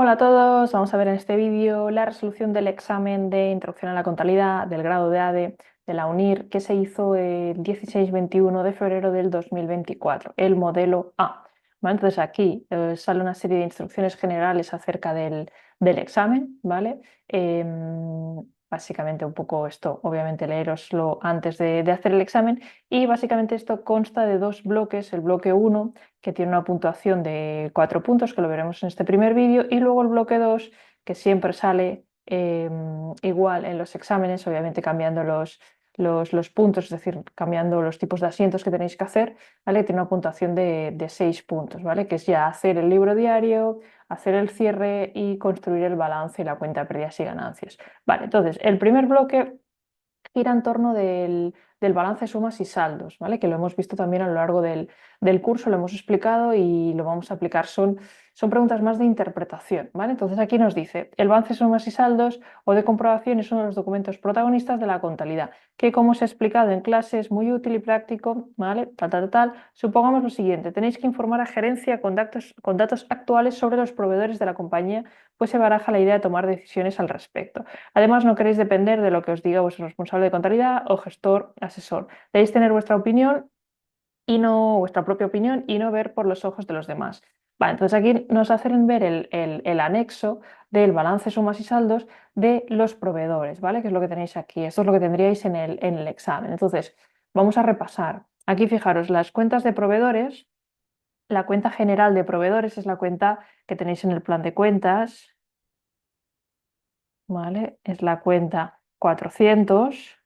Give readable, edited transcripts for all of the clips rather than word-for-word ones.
Hola a todos, vamos a ver en este vídeo la resolución del examen de Introducción a la Contabilidad del grado de ADE de la UNIR que se hizo el 16-21 de febrero del 2024, el modelo A. ¿Vale? Entonces aquí sale una serie de instrucciones generales acerca del examen, ¿vale? Básicamente un poco esto, obviamente leeroslo antes de hacer el examen, y básicamente esto consta de dos bloques: el bloque 1, que tiene una puntuación de 4 puntos, que lo veremos en este primer vídeo, y luego el bloque 2, que siempre sale igual en los exámenes, obviamente cambiando los puntos, es decir, cambiando los tipos de asientos que tenéis que hacer, ¿vale? Tiene una puntuación de 6 puntos, ¿vale? Que es ya hacer el libro diario, hacer el cierre y construir el balance y la cuenta de pérdidas y ganancias. Vale, entonces, el primer bloque gira en torno del balance, sumas y saldos, ¿vale? Que lo hemos visto también a lo largo del curso, lo hemos explicado y lo vamos a aplicar. Son preguntas más de interpretación, ¿vale? Entonces aquí nos dice: el balance, sumas y saldos o de comprobación es uno de los documentos protagonistas de la contabilidad, que, como os he explicado en clase, es muy útil y práctico, ¿vale? Tal, tal, tal. Supongamos lo siguiente: tenéis que informar a gerencia con datos actuales sobre los proveedores de la compañía, pues se baraja la idea de tomar decisiones al respecto. Además, no queréis depender de lo que os diga vuestro responsable de contabilidad o gestor asesor. Debéis tener vuestra opinión y no vuestra propia opinión y no ver por los ojos de los demás. Vale, entonces aquí nos hacen ver el anexo del balance, sumas y saldos de los proveedores, ¿vale? Que es lo que tenéis aquí. Esto es lo que tendríais en el examen. Entonces, vamos a repasar. Aquí fijaros, las cuentas de proveedores. La cuenta general de proveedores es la cuenta que tenéis en el plan de cuentas, ¿vale? Es la cuenta 400.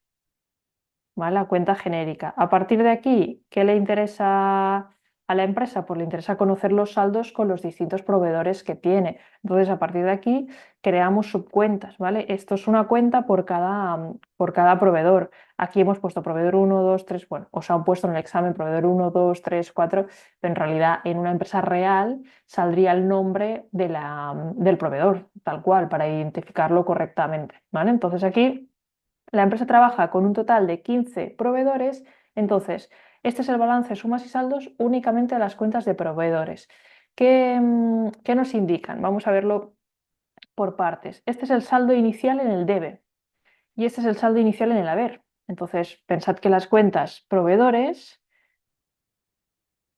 ¿Vale? La cuenta genérica. A partir de aquí, ¿qué le interesa a la empresa? Pues le interesa conocer los saldos con los distintos proveedores que tiene. Entonces, a partir de aquí, creamos subcuentas, ¿vale? Esto es una cuenta por cada proveedor. Aquí hemos puesto proveedor 1, 2, 3, bueno, os han puesto en el examen proveedor 1, 2, 3, 4, pero en realidad en una empresa real saldría el nombre del proveedor, tal cual, para identificarlo correctamente, ¿vale? Entonces aquí la empresa trabaja con un total de 15 proveedores. Entonces, este es el balance, sumas y saldos únicamente de las cuentas de proveedores. ¿Qué nos indican? Vamos a verlo por partes. Este es el saldo inicial en el debe y este es el saldo inicial en el haber. Entonces, pensad que las cuentas proveedores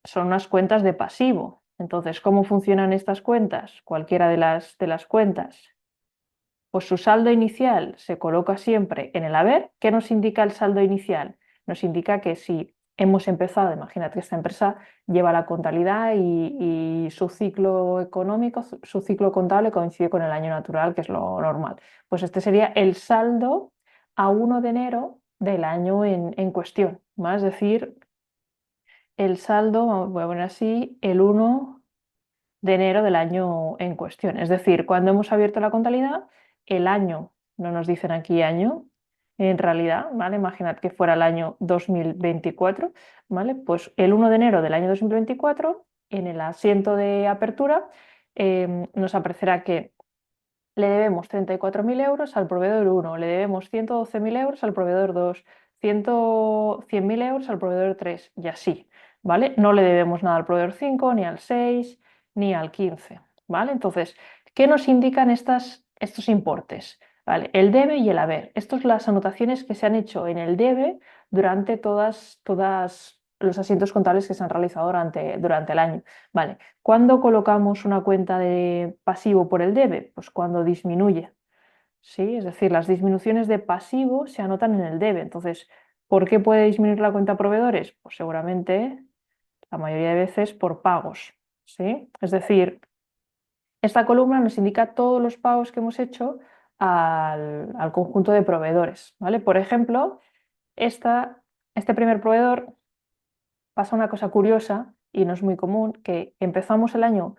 son unas cuentas de pasivo. Entonces, ¿cómo funcionan estas cuentas? Cualquiera de las cuentas. Pues su saldo inicial se coloca siempre en el haber. ¿Qué nos indica el saldo inicial? Nos indica que si hemos empezado, imagínate que esta empresa lleva la contabilidad y su ciclo económico, su ciclo contable coincide con el año natural, que es lo normal. Pues este sería el saldo a 1 de enero del año en cuestión, ¿vale? Es decir, el saldo, voy a poner así, el 1 de enero del año en cuestión. Es decir, cuando hemos abierto la contabilidad, el año, no nos dicen aquí año, en realidad, ¿vale? Imaginad que fuera el año 2024, ¿vale? Pues el 1 de enero del año 2024, en el asiento de apertura, nos aparecerá que le debemos 34.000 euros al proveedor 1, le debemos 112.000 euros al proveedor 2, 100.000 euros al proveedor 3 y así, ¿vale? No le debemos nada al proveedor 5, ni al 6, ni al 15, ¿vale? Entonces, ¿qué nos indican estos importes? ¿Vale? El debe y el haber. Estas son las anotaciones que se han hecho en el debe durante todas los asientos contables que se han realizado durante el año. ¿Vale? ¿Cuándo colocamos una cuenta de pasivo por el debe? Pues cuando disminuye, ¿sí? Es decir, las disminuciones de pasivo se anotan en el debe. Entonces, ¿por qué puede disminuir la cuenta proveedores? Pues seguramente la mayoría de veces por pagos, ¿sí? Es decir, esta columna nos indica todos los pagos que hemos hecho al conjunto de proveedores, ¿vale? Por ejemplo, este primer proveedor, pasa una cosa curiosa y no es muy común, que empezamos el año,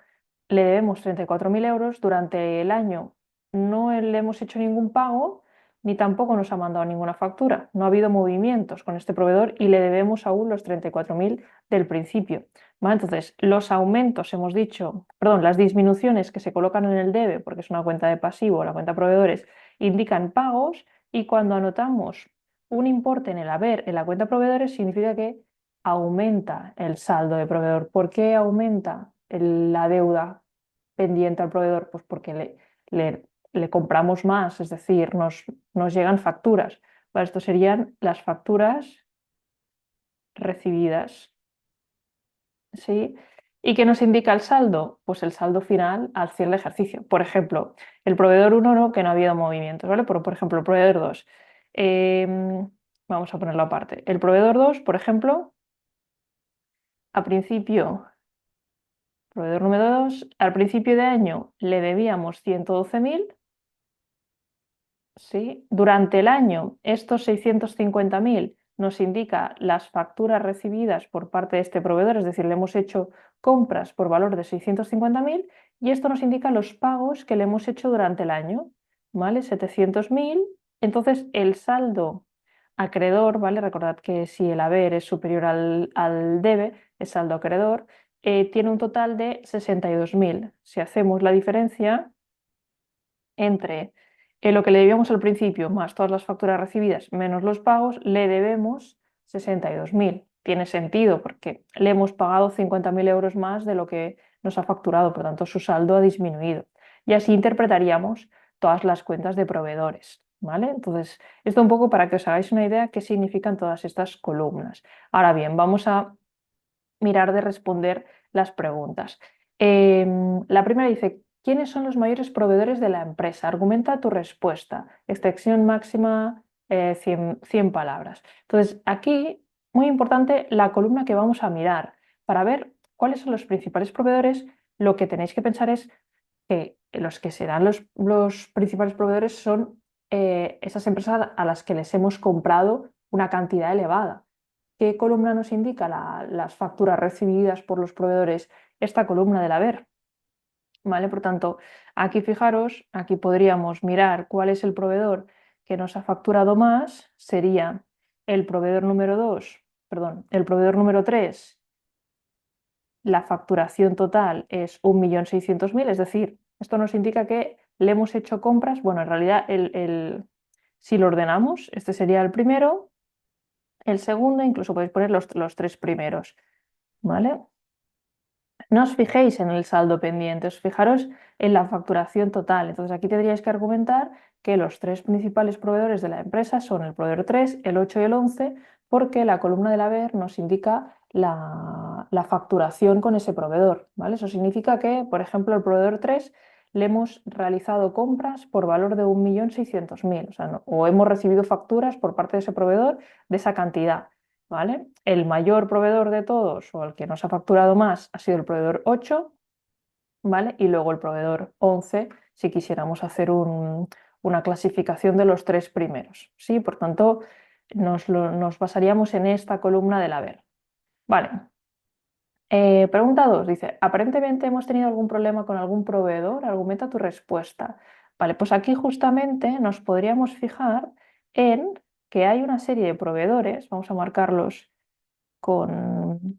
le debemos 34.000 euros, durante el año no le hemos hecho ningún pago ni tampoco nos ha mandado ninguna factura. No ha habido movimientos con este proveedor y le debemos aún los 34.000 del principio. ¿Vale? Entonces, los aumentos, hemos dicho, perdón, las disminuciones que se colocan en el debe, porque es una cuenta de pasivo, la cuenta de proveedores, indican pagos, y cuando anotamos un importe en el haber en la cuenta de proveedores, significa que aumenta el saldo de proveedor. ¿Por qué aumenta la deuda pendiente al proveedor? Pues porque le compramos más, es decir, nos llegan facturas. Vale, esto serían las facturas recibidas. ¿Sí? ¿Y qué nos indica el saldo? Pues el saldo final al cierre del ejercicio. Por ejemplo, el proveedor 1 no, que no ha habido movimientos, ¿vale? Pero, por ejemplo, el proveedor 2. Vamos a ponerlo aparte. El proveedor 2, por ejemplo, a principio, proveedor número 2, al principio de año le debíamos 112.000. ¿Sí? Durante el año, estos 650.000 nos indica las facturas recibidas por parte de este proveedor, es decir, le hemos hecho compras por valor de 650.000 y esto nos indica los pagos que le hemos hecho durante el año, ¿vale? 700.000. Entonces, el saldo acreedor, ¿vale? Recordad que si el haber es superior al debe, es saldo acreedor, tiene un total de 62.000. Si hacemos la diferencia entre lo que le debíamos al principio más todas las facturas recibidas menos los pagos, le debemos 62.000. Tiene sentido porque le hemos pagado 50.000 euros más de lo que nos ha facturado, por tanto su saldo ha disminuido. Y así interpretaríamos todas las cuentas de proveedores. ¿Vale? Entonces, esto un poco para que os hagáis una idea qué significan todas estas columnas. Ahora bien, vamos a mirar de responder las preguntas. La primera dice, ¿quiénes son los mayores proveedores de la empresa? Argumenta tu respuesta. Extensión máxima 100 palabras. Entonces, aquí, muy importante, la columna que vamos a mirar. Para ver cuáles son los principales proveedores, lo que tenéis que pensar es que los que serán los principales proveedores son esas empresas a las que les hemos comprado una cantidad elevada. ¿Qué columna nos indica las facturas recibidas por los proveedores? Esta columna del haber. ¿Vale? Por tanto, aquí fijaros, aquí podríamos mirar cuál es el proveedor que nos ha facturado más. Sería el proveedor número 2, perdón, el proveedor número 3. La facturación total es 1.600.000, es decir, esto nos indica que le hemos hecho compras. Bueno, en realidad, si lo ordenamos, este sería el primero, el segundo, incluso podéis poner los tres primeros. ¿Vale? No os fijéis en el saldo pendiente, os fijaros en la facturación total. Entonces aquí tendríais que argumentar que los tres principales proveedores de la empresa son el proveedor 3, el 8 y el 11, porque la columna del haber nos indica la facturación con ese proveedor. ¿Vale? Eso significa que, por ejemplo, el proveedor 3 le hemos realizado compras por valor de 1.600.000, o sea, o hemos recibido facturas por parte de ese proveedor de esa cantidad. ¿Vale? El mayor proveedor de todos o el que nos ha facturado más ha sido el proveedor 8, ¿vale? Y luego el proveedor 11 si quisiéramos hacer una clasificación de los tres primeros. ¿Sí? Por tanto, nos basaríamos en esta columna del haber. Vale. Pregunta 2, dice, aparentemente hemos tenido algún problema con algún proveedor, argumenta tu respuesta. Vale, pues aquí justamente nos podríamos fijar en que hay una serie de proveedores, vamos a marcarlos con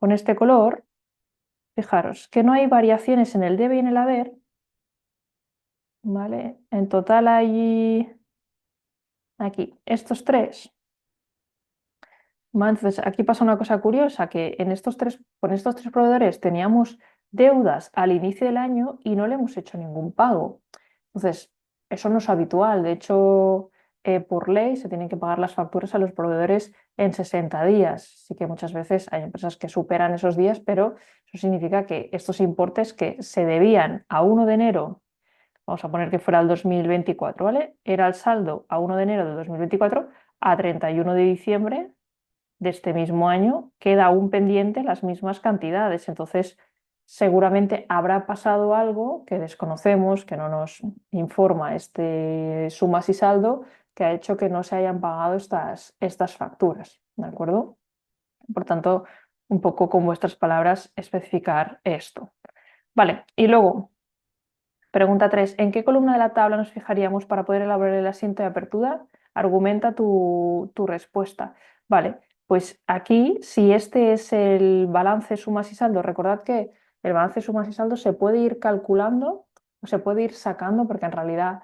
este color. Fijaros que no hay variaciones en el debe y en el haber, ¿vale? En total hay aquí estos tres. ¿Vale? Entonces aquí pasa una cosa curiosa, que con estos tres proveedores teníamos deudas al inicio del año y no le hemos hecho ningún pago. Entonces, eso no es habitual. De hecho, por ley se tienen que pagar las facturas a los proveedores en 60 días. Sí que muchas veces hay empresas que superan esos días, pero eso significa que estos importes que se debían a 1 de enero, vamos a poner que fuera el 2024, ¿vale? Era el saldo a 1 de enero de 2024, a 31 de diciembre de este mismo año queda aún pendiente las mismas cantidades. Entonces, seguramente habrá pasado algo que desconocemos, que no nos informa este sumas y saldo, que ha hecho que no se hayan pagado estas facturas. ¿De acuerdo? Por tanto, un poco con vuestras palabras especificar esto. Vale, y luego, pregunta 3. ¿En qué columna de la tabla nos fijaríamos para poder elaborar el asiento de apertura? Argumenta tu respuesta. Vale, pues aquí, si este es el balance sumas y saldos, recordad que el balance sumas y saldos se puede ir calculando o se puede ir sacando, porque en realidad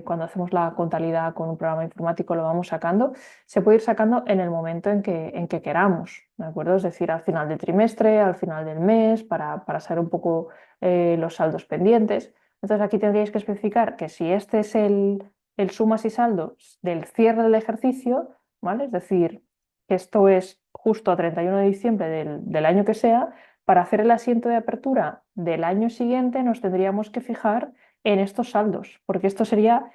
cuando hacemos la contabilidad con un programa informático lo vamos sacando, se puede ir sacando en el momento en que queramos, ¿de acuerdo? Es decir, al final del trimestre, al final del mes, para saber un poco los saldos pendientes. Entonces aquí tendríais que especificar que si este es el sumas y saldos del cierre del ejercicio, ¿vale? Es decir, que esto es justo a 31 de diciembre del año que sea, para hacer el asiento de apertura del año siguiente nos tendríamos que fijar en estos saldos, porque esto sería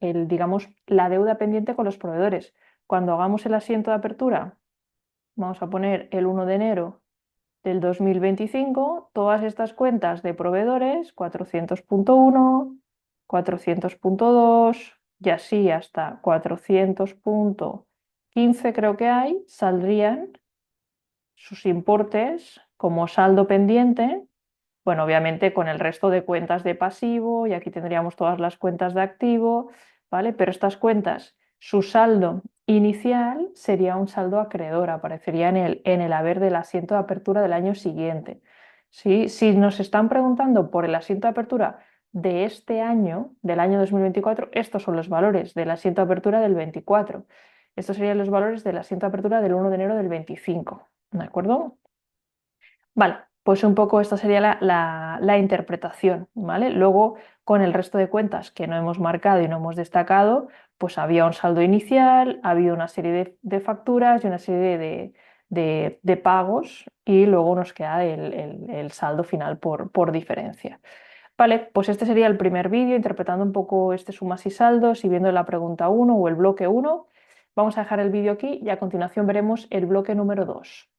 digamos, la deuda pendiente con los proveedores. Cuando hagamos el asiento de apertura, vamos a poner el 1 de enero del 2025, todas estas cuentas de proveedores, 400.1, 400.2 y así hasta 400.15 creo que hay, saldrían sus importes como saldo pendiente, bueno, obviamente con el resto de cuentas de pasivo y aquí tendríamos todas las cuentas de activo, ¿vale? Pero estas cuentas, su saldo inicial sería un saldo acreedor, aparecería en el haber del asiento de apertura del año siguiente. ¿Sí? Si nos están preguntando por el asiento de apertura de este año, del año 2024, estos son los valores del asiento de apertura del 24. Estos serían los valores del asiento de apertura del 1 de enero del 25. ¿De acuerdo? Vale, pues un poco esta sería la interpretación, ¿vale? Luego, con el resto de cuentas que no hemos marcado y no hemos destacado, pues había un saldo inicial, había una serie de facturas y una serie de pagos y luego nos queda el saldo final por diferencia. Vale, pues este sería el primer vídeo interpretando un poco este sumas y saldos y viendo la pregunta 1 o el bloque 1. Vamos a dejar el vídeo aquí y a continuación veremos el bloque número 2.